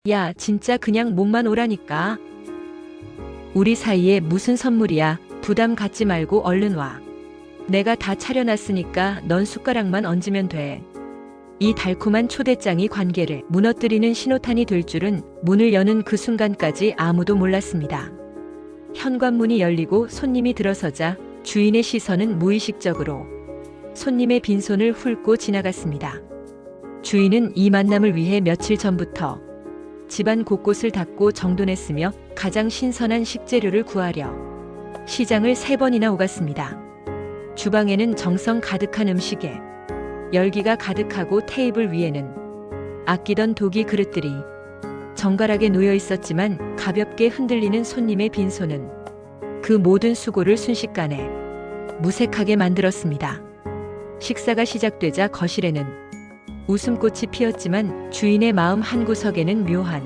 야, 진짜 그냥 몸만 오라니까. 우리 사이에 무슨 선물이야. 부담 갖지 말고 얼른 와. 내가 다 차려놨으니까 넌 숟가락만 얹으면 돼. 이 달콤한 초대장이 관계를 무너뜨리는 신호탄이 될 줄은 문을 여는 그 순간까지 아무도 몰랐습니다. 현관문이 열리고 손님이 들어서자 주인의 시선은 무의식적으로 손님의 빈손을 훑고 지나갔습니다. 주인은 이 만남을 위해 며칠 전부터 집안 곳곳을 닦고 정돈했으며 가장 신선한 식재료를 구하려 시장을 3번이나 오갔습니다. 주방에는 정성 가득한 음식에 열기가 가득하고 테이블 위에는 아끼던 도기 그릇들이 정갈하게 놓여 있었지만 가볍게 흔들리는 손님의 빈손은 그 모든 수고를 순식간에 무색하게 만들었습니다. 식사가 시작되자 거실에는 웃음꽃이 피었지만 주인의 마음 한구석에는 묘한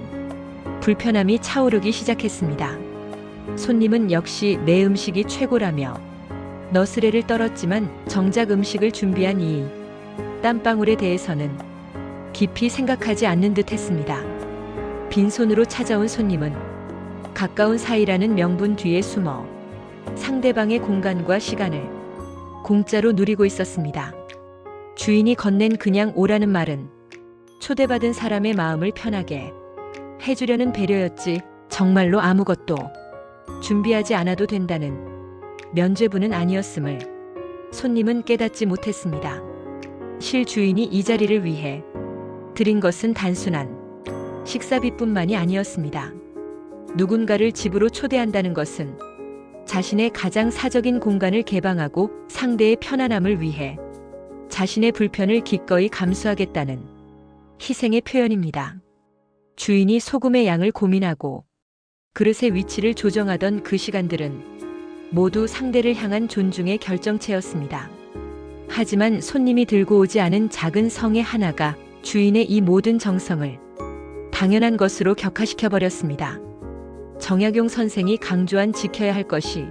불편함이 차오르기 시작했습니다. 손님은 역시 내 음식이 최고라며 너스레를 떨었지만 정작 음식을 준비한 이 땀방울에 대해서는 깊이 생각하지 않는 듯 했습니다. 빈손으로 찾아온 손님은 가까운 사이라는 명분 뒤에 숨어 상대방의 공간과 시간을 공짜로 누리고 있었습니다. 주인이 건넨 그냥 오라는 말은 초대받은 사람의 마음을 편하게 해주려는 배려였지 정말로 아무것도 준비하지 않아도 된다는 면죄부는 아니었음을 손님은 깨닫지 못했습니다. 실 주인이 이 자리를 위해 드린 것은 단순한 식사비뿐만이 아니었습니다. 누군가를 집으로 초대한다는 것은 자신의 가장 사적인 공간을 개방하고 상대의 편안함을 위해 자신의 불편을 기꺼이 감수하겠다는 희생의 표현입니다. 주인이 소금의 양을 고민하고 그릇의 위치를 조정하던 그 시간들은 모두 상대를 향한 존중의 결정체였습니다. 하지만 손님이 들고 오지 않은 작은 성의 하나가 주인의 이 모든 정성을 당연한 것으로 격화시켜버렸습니다. 정약용 선생이 강조한 지켜야 할 것이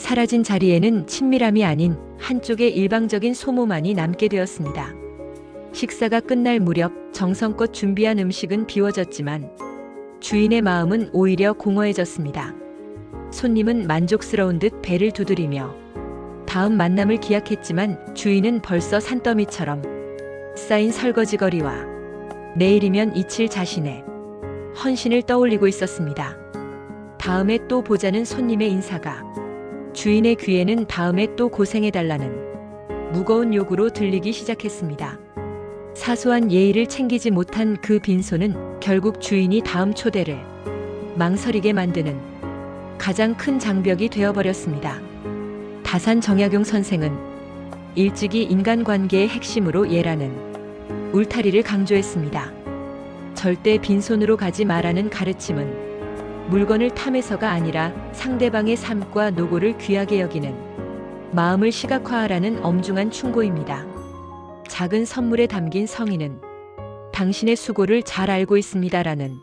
사라진 자리에는 친밀함이 아닌 한쪽의 일방적인 소모만이 남게 되었습니다. 식사가 끝날 무렵 정성껏 준비한 음식은 비워졌지만 주인의 마음은 오히려 공허해졌습니다. 손님은 만족스러운 듯 배를 두드리며 다음 만남을 기약했지만 주인은 벌써 산더미처럼 쌓인 설거지거리와 내일이면 잊힐 자신의 헌신을 떠올리고 있었습니다. 다음에 또 보자는 손님의 인사가 주인의 귀에는 다음에 또 고생해달라는 무거운 요구로 들리기 시작했습니다. 사소한 예의를 챙기지 못한 그 빈손은 결국 주인이 다음 초대를 망설이게 만드는 가장 큰 장벽이 되어버렸습니다. 다산 정약용 선생은 일찍이 인간관계의 핵심으로 예라는 울타리를 강조했습니다. 절대 빈손으로 가지 말라는 가르침은 물건을 탐해서가 아니라 상대방의 삶과 노고를 귀하게 여기는 마음을 시각화하라는 엄중한 충고입니다. 작은 선물에 담긴 성의는 당신의 수고를 잘 알고 있습니다라는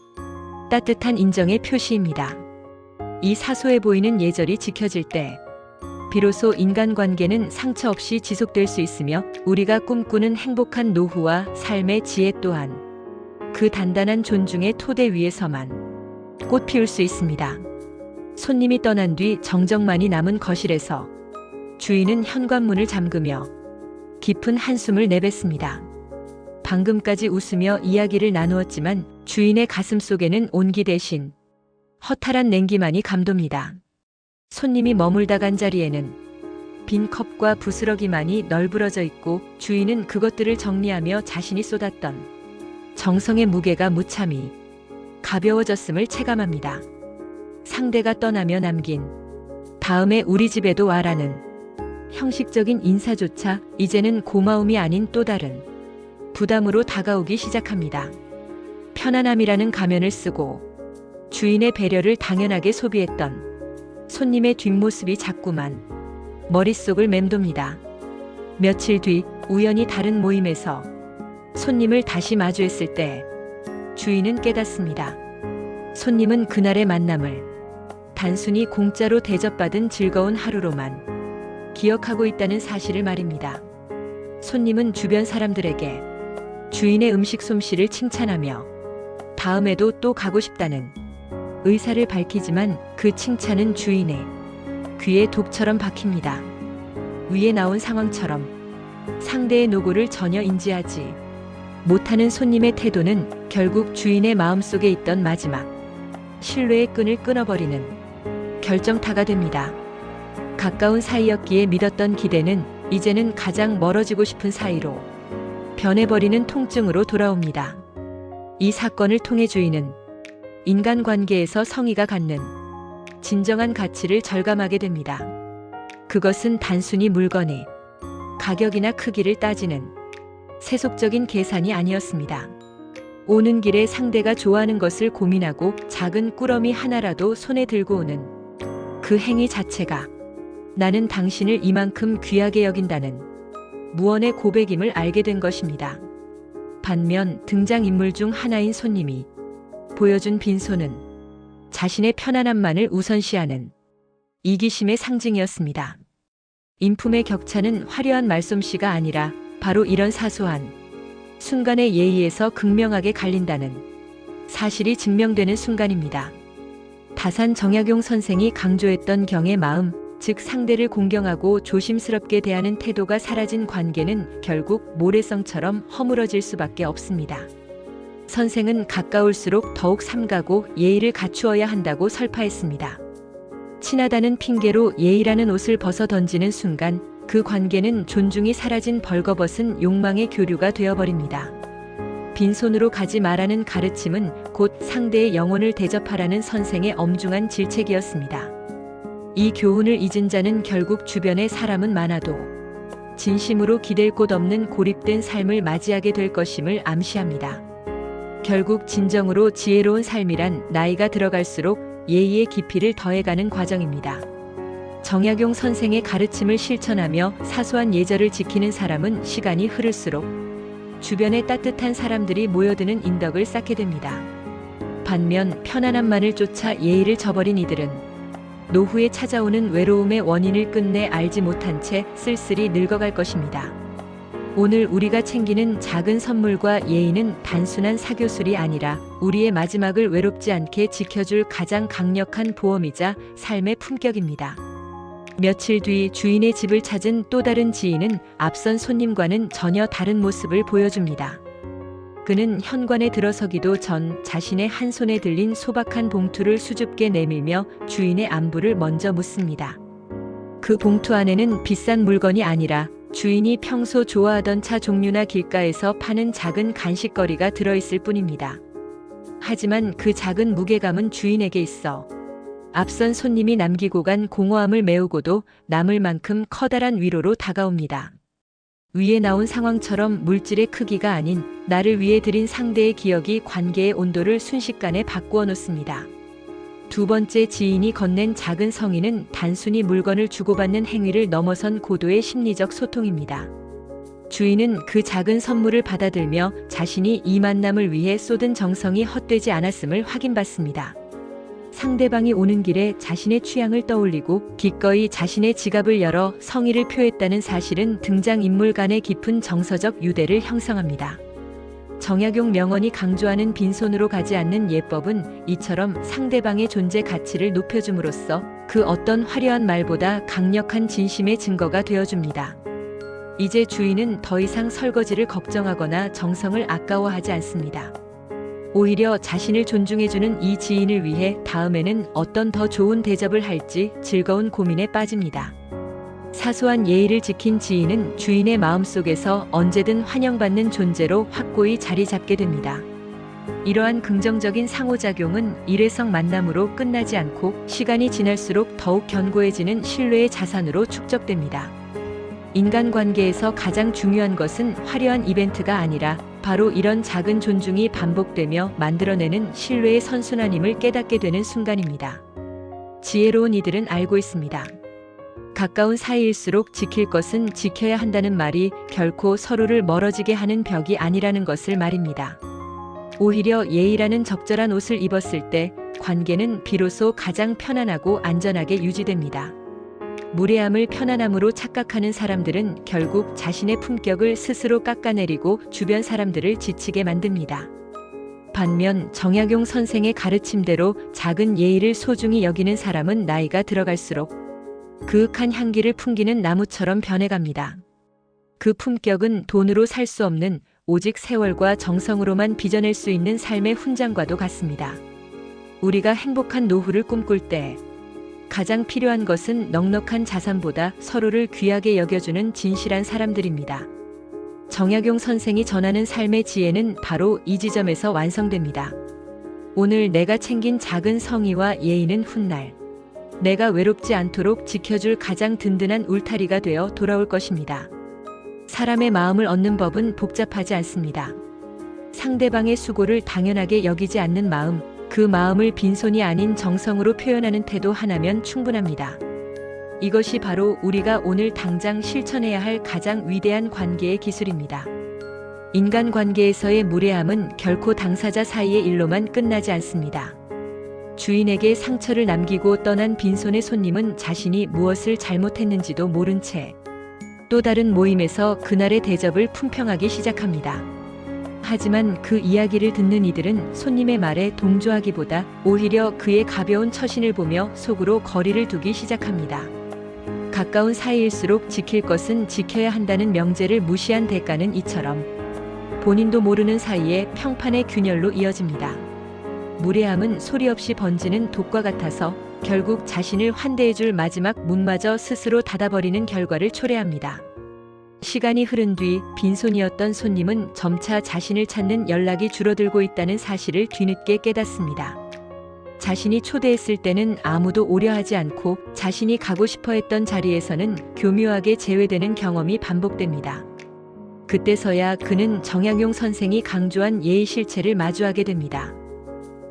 따뜻한 인정의 표시입니다. 이 사소해 보이는 예절이 지켜질 때 비로소 인간관계는 상처 없이 지속될 수 있으며 우리가 꿈꾸는 행복한 노후와 삶의 지혜 또한 그 단단한 존중의 토대 위에서만 꽃 피울 수 있습니다. 손님이 떠난 뒤 정적만이 남은 거실에서 주인은 현관문을 잠그며 깊은 한숨을 내뱉습니다. 방금까지 웃으며 이야기를 나누었지만 주인의 가슴 속에는 온기 대신 허탈한 냉기만이 감돕니다. 손님이 머물다 간 자리에는 빈 컵과 부스러기만이 널브러져 있고 주인은 그것들을 정리하며 자신이 쏟았던 정성의 무게가 무참히 가벼워졌음을 체감합니다. 상대가 떠나며 남긴 다음에 우리 집에도 와라는 형식적인 인사조차 이제는 고마움이 아닌 또 다른 부담으로 다가오기 시작합니다. 편안함이라는 가면을 쓰고 주인의 배려를 당연하게 소비했던 손님의 뒷모습이 자꾸만 머릿속을 맴돕니다. 며칠 뒤 우연히 다른 모임에서 손님을 다시 마주했을 때 주인은 깨닫습니다. 손님은 그날의 만남을 단순히 공짜로 대접받은 즐거운 하루로만 기억하고 있다는 사실을 말입니다. 손님은 주변 사람들에게 주인의 음식 솜씨를 칭찬하며 다음에도 또 가고 싶다는 의사를 밝히지만 그 칭찬은 주인의 귀에 독처럼 박힙니다. 위에 나온 상황처럼 상대의 노고를 전혀 인지하지 못하는 손님의 태도는 결국 주인의 마음속에 있던 마지막 신뢰의 끈을 끊어버리는 결정타가 됩니다. 가까운 사이였기에 믿었던 기대는 이제는 가장 멀어지고 싶은 사이로 변해버리는 통증으로 돌아옵니다. 이 사건을 통해 주인은 인간관계에서 성의가 갖는 진정한 가치를 절감하게 됩니다. 그것은 단순히 물건의 가격이나 크기를 따지는 세속적인 계산이 아니었습니다. 오는 길에 상대가 좋아하는 것을 고민하고 작은 꾸러미 하나라도 손에 들고 오는 그 행위 자체가 나는 당신을 이만큼 귀하게 여긴다는 무언의 고백임을 알게 된 것입니다. 반면 등장인물 중 하나인 손님이 보여준 빈손은 자신의 편안함만을 우선시하는 이기심의 상징이었습니다. 인품의 격차는 화려한 말솜씨가 아니라 바로 이런 사소한 순간의 예의에서 극명하게 갈린다는 사실이 증명되는 순간입니다. 다산 정약용 선생이 강조했던 경의 마음, 즉 상대를 공경하고 조심스럽게 대하는 태도가 사라진 관계는 결국 모래성처럼 허물어질 수밖에 없습니다. 선생은 가까울수록 더욱 삼가고 예의를 갖추어야 한다고 설파했습니다. 친하다는 핑계로 예의라는 옷을 벗어 던지는 순간 그 관계는 존중이 사라진 벌거벗은 욕망의 교류가 되어버립니다. 빈손으로 가지 말라는 가르침은 곧 상대의 영혼을 대접하라는 선생의 엄중한 질책이었습니다. 이 교훈을 잊은 자는 결국 주변에 사람은 많아도 진심으로 기댈 곳 없는 고립된 삶을 맞이하게 될 것임을 암시합니다. 결국 진정으로 지혜로운 삶이란 나이가 들어갈수록 예의의 깊이를 더해가는 과정입니다. 정약용 선생의 가르침을 실천하며 사소한 예절을 지키는 사람은 시간이 흐를수록 주변에 따뜻한 사람들이 모여드는 인덕을 쌓게 됩니다. 반면 편안함만을 쫓아 예의를 저버린 이들은 노후에 찾아오는 외로움의 원인을 끝내 알지 못한 채 쓸쓸히 늙어갈 것입니다. 오늘 우리가 챙기는 작은 선물과 예의는 단순한 사교술이 아니라 우리의 마지막을 외롭지 않게 지켜줄 가장 강력한 보험이자 삶의 품격입니다. 며칠 뒤 주인의 집을 찾은 또 다른 지인은 앞선 손님과는 전혀 다른 모습을 보여줍니다. 그는 현관에 들어서기도 전 자신의 한 손에 들린 소박한 봉투를 수줍게 내밀며 주인의 안부를 먼저 묻습니다. 그 봉투 안에는 비싼 물건이 아니라 주인이 평소 좋아하던 차 종류나 길가에서 파는 작은 간식거리가 들어있을 뿐입니다. 하지만 그 작은 무게감은 주인에게 있어 앞선 손님이 남기고 간 공허함을 메우고도 남을 만큼 커다란 위로로 다가옵니다. 위에 나온 상황처럼 물질의 크기가 아닌 나를 위해 드린 상대의 기억이 관계의 온도를 순식간에 바꾸어 놓습니다. 두 번째 지인이 건넨 작은 성의는 단순히 물건을 주고받는 행위를 넘어선 고도의 심리적 소통입니다. 주인은 그 작은 선물을 받아들며 자신이 이 만남을 위해 쏟은 정성이 헛되지 않았음을 확인받습니다. 상대방이 오는 길에 자신의 취향을 떠올리고 기꺼이 자신의 지갑을 열어 성의를 표했다는 사실은 등장인물 간의 깊은 정서적 유대를 형성합니다. 정약용 명언이 강조하는 빈손으로 가지 않는 예법은 이처럼 상대방의 존재 가치를 높여줌으로써 그 어떤 화려한 말보다 강력한 진심의 증거가 되어줍니다. 이제 주인은 더 이상 설거지를 걱정하거나 정성을 아까워하지 않습니다. 오히려 자신을 존중해주는 이 지인을 위해 다음에는 어떤 더 좋은 대접을 할지 즐거운 고민에 빠집니다. 사소한 예의를 지킨 지인은 주인의 마음속에서 언제든 환영받는 존재로 확고히 자리 잡게 됩니다. 이러한 긍정적인 상호작용은 일회성 만남으로 끝나지 않고 시간이 지날수록 더욱 견고해지는 신뢰의 자산으로 축적됩니다. 인간관계에서 가장 중요한 것은 화려한 이벤트가 아니라 바로 이런 작은 존중이 반복되며 만들어내는 신뢰의 선순환임을 깨닫게 되는 순간입니다. 지혜로운 이들은 알고 있습니다. 가까운 사이일수록 지킬 것은 지켜야 한다는 말이 결코 서로를 멀어지게 하는 벽이 아니라는 것을 말입니다. 오히려 예의라는 적절한 옷을 입었을 때 관계는 비로소 가장 편안하고 안전하게 유지됩니다. 무례함을 편안함으로 착각하는 사람들은 결국 자신의 품격을 스스로 깎아내리고 주변 사람들을 지치게 만듭니다. 반면 정약용 선생의 가르침대로 작은 예의를 소중히 여기는 사람은 나이가 들어갈수록 그윽한 향기를 풍기는 나무처럼 변해갑니다. 그 품격은 돈으로 살 수 없는 오직 세월과 정성으로만 빚어낼 수 있는 삶의 훈장과도 같습니다. 우리가 행복한 노후를 꿈꿀 때 가장 필요한 것은 넉넉한 자산보다 서로를 귀하게 여겨주는 진실한 사람들입니다. 정약용 선생이 전하는 삶의 지혜는 바로 이 지점에서 완성됩니다. 오늘 내가 챙긴 작은 성의와 예의는 훗날 내가 외롭지 않도록 지켜줄 가장 든든한 울타리가 되어 돌아올 것입니다. 사람의 마음을 얻는 법은 복잡하지 않습니다. 상대방의 수고를 당연하게 여기지 않는 마음, 그 마음을 빈손이 아닌 정성으로 표현하는 태도 하나면 충분합니다. 이것이 바로 우리가 오늘 당장 실천해야 할 가장 위대한 관계의 기술입니다. 인간관계에서의 무례함은 결코 당사자 사이의 일로만 끝나지 않습니다. 주인에게 상처를 남기고 떠난 빈손의 손님은 자신이 무엇을 잘못했는지도 모른 채 또 다른 모임에서 그날의 대접을 품평하기 시작합니다. 하지만 그 이야기를 듣는 이들은 손님의 말에 동조하기보다 오히려 그의 가벼운 처신을 보며 속으로 거리를 두기 시작합니다. 가까운 사이일수록 지킬 것은 지켜야 한다는 명제를 무시한 대가는 이처럼 본인도 모르는 사이에 평판의 균열로 이어집니다. 무례함은 소리 없이 번지는 독과 같아서 결국 자신을 환대해줄 마지막 문마저 스스로 닫아버리는 결과를 초래합니다. 시간이 흐른 뒤 빈손이었던 손님은 점차 자신을 찾는 연락이 줄어들고 있다는 사실을 뒤늦게 깨닫습니다. 자신이 초대했을 때는 아무도 오려하지 않고 자신이 가고 싶어 했던 자리에서는 교묘하게 제외되는 경험이 반복됩니다. 그때서야 그는 정약용 선생이 강조한 예의 실체를 마주하게 됩니다.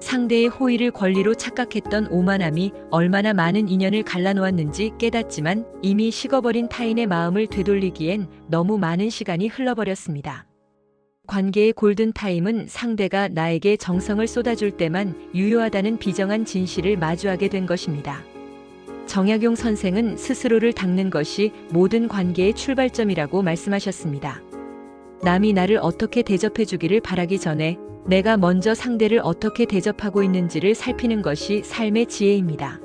상대의 호의를 권리로 착각했던 오만함이 얼마나 많은 인연을 갈라놓았는지 깨닫지만 이미 식어버린 타인의 마음을 되돌리기엔 너무 많은 시간이 흘러버렸습니다. 관계의 골든타임은 상대가 나에게 정성을 쏟아줄 때만 유효하다는 비정한 진실을 마주하게 된 것입니다. 정약용 선생은 스스로를 닦는 것이 모든 관계의 출발점이라고 말씀하셨습니다. 남이 나를 어떻게 대접해주기를 바라기 전에 내가 먼저 상대를 어떻게 대접하고 있는지를 살피는 것이 삶의 지혜입니다.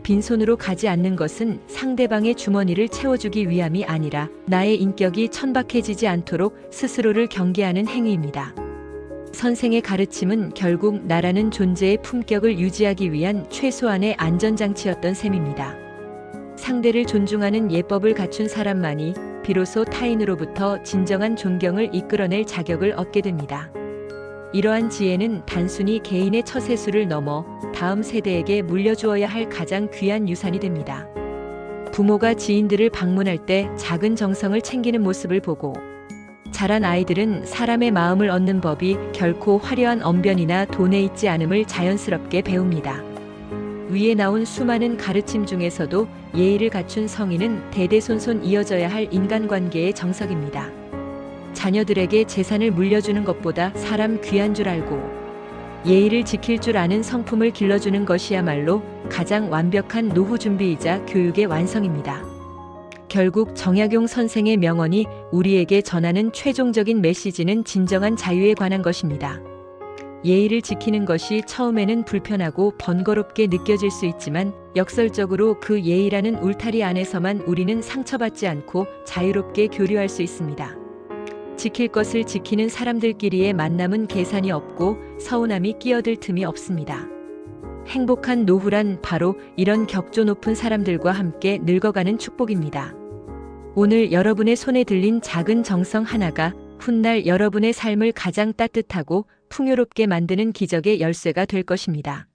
빈손으로 가지 않는 것은 상대방의 주머니를 채워주기 위함이 아니라 나의 인격이 천박해지지 않도록 스스로를 경계하는 행위입니다. 선생의 가르침은 결국 나라는 존재의 품격을 유지하기 위한 최소한의 안전장치였던 셈입니다. 상대를 존중하는 예법을 갖춘 사람만이 비로소 타인으로부터 진정한 존경을 이끌어낼 자격을 얻게 됩니다. 이러한 지혜는 단순히 개인의 처세술을 넘어 다음 세대에게 물려주어야 할 가장 귀한 유산이 됩니다. 부모가 지인들을 방문할 때 작은 정성을 챙기는 모습을 보고 자란 아이들은 사람의 마음을 얻는 법이 결코 화려한 언변이나 돈에 있지 않음을 자연스럽게 배웁니다. 위에 나온 수많은 가르침 중에서도 예의를 갖춘 성인은 대대손손 이어져야 할 인간관계의 정석입니다. 자녀들에게 재산을 물려주는 것보다 사람 귀한 줄 알고 예의를 지킬 줄 아는 성품을 길러주는 것이야말로 가장 완벽한 노후 준비이자 교육의 완성입니다. 결국 정약용 선생의 명언이 우리에게 전하는 최종적인 메시지는 진정한 자유에 관한 것입니다. 예의를 지키는 것이 처음에는 불편하고 번거롭게 느껴질 수 있지만 역설적으로 그 예의라는 울타리 안에서만 우리는 상처받지 않고 자유롭게 교류할 수 있습니다. 지킬 것을 지키는 사람들끼리의 만남은 계산이 없고 서운함이 끼어들 틈이 없습니다. 행복한 노후란 바로 이런 격조 높은 사람들과 함께 늙어가는 축복입니다. 오늘 여러분의 손에 들린 작은 정성 하나가 훗날 여러분의 삶을 가장 따뜻하고 풍요롭게 만드는 기적의 열쇠가 될 것입니다.